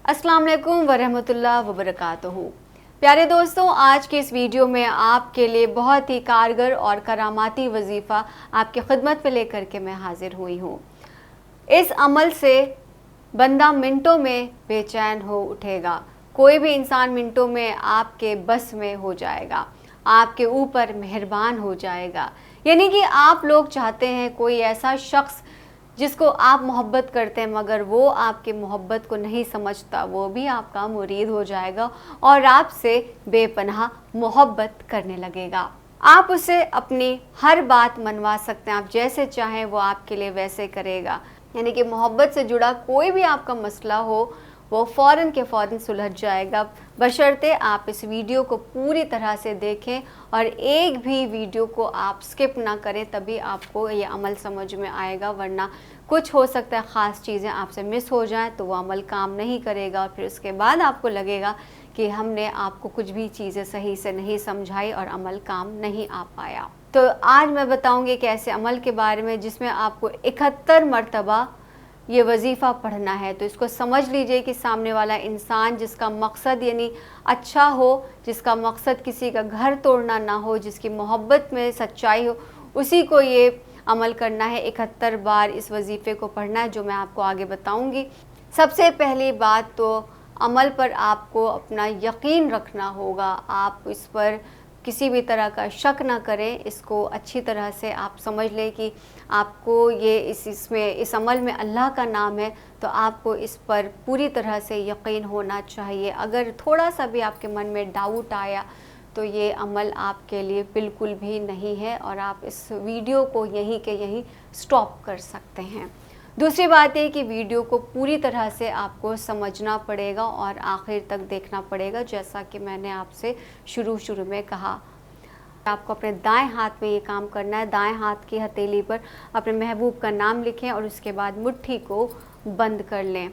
अस्सलाम वालेकुम वरहमतुल्लाह वबरकातुहू। प्यारे दोस्तों, आज के इस वीडियो में आपके लिए बहुत ही कारगर और करामाती वजीफ़ा आपकी खिदमत पे लेकर के मैं हाजिर हुई हूँ। इस अमल से बंदा मिनटों में बेचैन हो उठेगा। कोई भी इंसान मिनटों में आपके बस में हो जाएगा, आपके ऊपर मेहरबान हो जाएगा। यानी कि आप लोग चाहते हैं कोई ऐसा शख्स जिसको आप मोहब्बत करते हैं मगर वो आपके मोहब्बत को नहीं समझता, वो भी आपका मुरीद हो जाएगा और आपसे बेपनाह मोहब्बत करने लगेगा। आप उसे अपनी हर बात मनवा सकते हैं, आप जैसे चाहें वो आपके लिए वैसे करेगा। यानी कि मोहब्बत से जुड़ा कोई भी आपका मसला हो वो फ़ौरन के फ़ौरन सुलझ जाएगा, बशर्ते आप इस वीडियो को पूरी तरह से देखें और एक भी वीडियो को आप स्किप ना करें, तभी आपको ये अमल समझ में आएगा। वरना कुछ हो सकता है ख़ास चीज़ें आपसे मिस हो जाएं तो वो अमल काम नहीं करेगा और फिर उसके बाद आपको लगेगा कि हमने आपको कुछ भी चीज़ें सही से नहीं समझाई और अमल काम नहीं आ पाया। तो आज मैं बताऊँगी एक ऐसे अमल के बारे में जिसमें आपको 71 मरतबा ये वजीफ़ा पढ़ना है। तो इसको समझ लीजिए कि सामने वाला इंसान जिसका मकसद यानी अच्छा हो, जिसका मकसद किसी का घर तोड़ना ना हो, जिसकी मोहब्बत में सच्चाई हो, उसी को ये अमल करना है। 71 बार इस वजीफ़े को पढ़ना है जो मैं आपको आगे बताऊंगी। सबसे पहली बात तो अमल पर आपको अपना यकीन रखना होगा। आप इस पर किसी भी तरह का शक ना करें। इसको अच्छी तरह से आप समझ लें कि आपको ये इस अमल में अल्लाह का नाम है, तो आपको इस पर पूरी तरह से यकीन होना चाहिए। अगर थोड़ा सा भी आपके मन में डाउट आया तो ये अमल आपके लिए बिल्कुल भी नहीं है और आप इस वीडियो को यहीं के यहीं स्टॉप कर सकते हैं। दूसरी बात है कि वीडियो को पूरी तरह से आपको समझना पड़ेगा और आखिर तक देखना पड़ेगा। जैसा कि मैंने आपसे शुरू में कहा, आपको अपने दाएं हाथ में ये काम करना है। दाएं हाथ की हथेली पर अपने महबूब का नाम लिखें और उसके बाद मुट्ठी को बंद कर लें।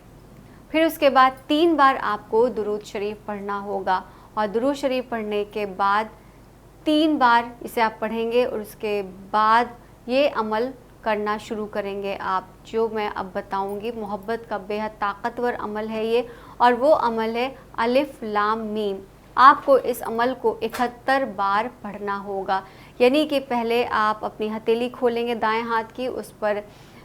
फिर उसके बाद 3 बार आपको दुरूद शरीफ पढ़ना होगा और दुरूद शरीफ पढ़ने के बाद 3 बार इसे आप पढ़ेंगे और उसके बाद ये अमल करना शुरू करेंगे आप, जो मैं अब बताऊंगी। मोहब्बत का बेहद ताकतवर अमल है ये, और वो अमल है अलिफ लाम मीम। आपको इस अमल को 71 बार पढ़ना होगा। यानी कि पहले आप अपनी हथेली खोलेंगे दाएं हाथ की, उस पर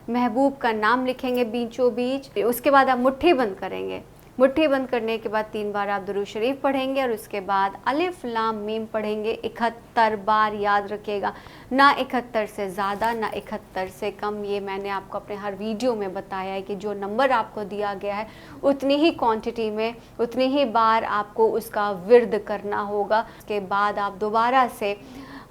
महबूब का नाम लिखेंगे बीचों बीच। उसके बाद आप मुट्ठी बंद करेंगे। मुट्ठी बंद करने के बाद 3 बार आप दुरूद शरीफ पढ़ेंगे और उसके बाद अलिफ लाम मीम पढ़ेंगे 71 बार। याद रखिएगा, ना 71 से ज़्यादा ना 71 से कम। ये मैंने आपको अपने हर वीडियो में बताया है कि जो नंबर आपको दिया गया है उतनी ही क्वांटिटी में उतनी ही बार आपको उसका विर्द करना होगा। उसके बाद आप दोबारा से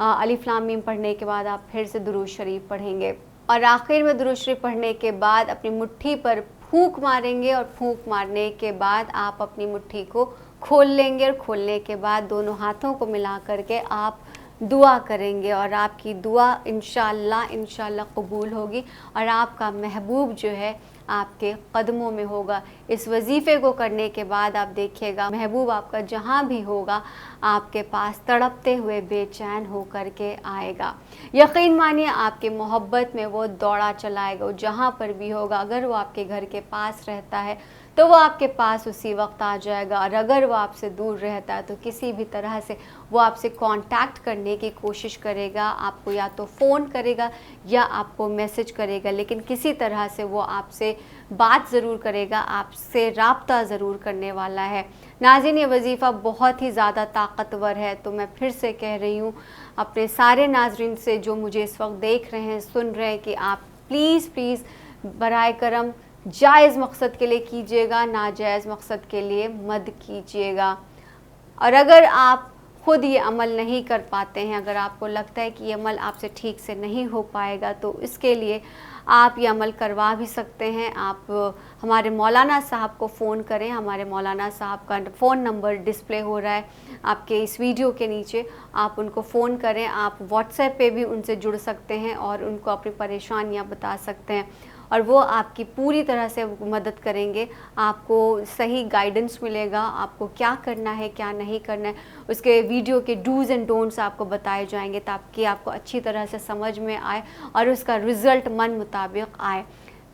अलिफ लाम मीम पढ़ने के बाद आप फिर से दुरूद शरीफ पढ़ेंगे और आखिर में दुरूद शरीफ पढ़ने के बाद अपनी मुट्ठी पर फूंक मारेंगे और फूंक मारने के बाद आप अपनी मुट्ठी को खोल लेंगे और खोलने के बाद दोनों हाथों को मिला करके आप दुआ करेंगे और आपकी दुआ इंशाअल्लाह कबूल होगी और आपका महबूब जो है आपके कदमों में होगा। इस वजीफ़े को करने के बाद आप देखिएगा महबूब आपका जहाँ भी होगा आपके पास तड़पते हुए बेचैन हो कर के आएगा। यकीन मानिए आपकी मोहब्बत में वो दौड़ा चलाएगा। वो जहाँ पर भी होगा, अगर वो आपके घर के पास रहता है तो वो आपके पास उसी वक्त आ जाएगा और अगर वो आपसे दूर रहता है तो किसी भी तरह से वो आपसे कांटेक्ट करने की कोशिश करेगा। आपको या तो फ़ोन करेगा या आपको मैसेज करेगा, लेकिन किसी तरह से वो आपसे बात ज़रूर करेगा, आपसे राब्ता ज़रूर करने वाला है। नाज़रीन, ये वजीफ़ा बहुत ही ज़्यादा ताकतवर है। तो मैं फिर से कह रही हूँ अपने सारे नाज़रीन से जो मुझे इस वक्त देख रहे हैं, सुन रहे हैं, कि आप प्लीज़ बराए करम जायज़ मकसद के लिए कीजिएगा, नाजायज़ मकसद के लिए मत कीजिएगा। और अगर आप ख़ुद ये अमल नहीं कर पाते हैं, अगर आपको लगता है कि ये अमल आपसे ठीक से नहीं हो पाएगा, तो इसके लिए आप ये अमल करवा भी सकते हैं। आप हमारे मौलाना साहब को फ़ोन करें। हमारे मौलाना साहब का फ़ोन नंबर डिस्प्ले हो रहा है आपके इस वीडियो के नीचे। आप उनको फ़ोन करें। आप व्हाट्सएप पे भी उनसे जुड़ सकते हैं और उनको अपनी परेशानियां बता सकते हैं और वो आपकी पूरी तरह से मदद करेंगे। आपको सही गाइडेंस मिलेगा, आपको क्या करना है क्या नहीं करना है, उसके वीडियो के डूज़ एंड डोंट्स आपको बताए जाएंगे ताकि आपको अच्छी तरह से समझ में आए और उसका रिज़ल्ट मन मुताबिक आए।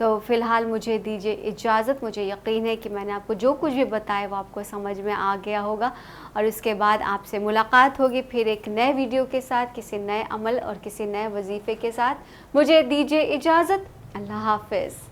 تو فی الحال مجھے دیجیے اجازت. مجھے یقین ہے کہ میں نے آپ کو جو کچھ بھی بتایا وہ آپ کو سمجھ میں آ گیا ہوگا، اور اس کے بعد آپ سے ملاقات ہوگی پھر ایک نئے ویڈیو کے ساتھ، کسی نئے عمل اور کسی نئے وظیفے کے ساتھ. مجھے دیجیے اجازت. اللہ حافظ.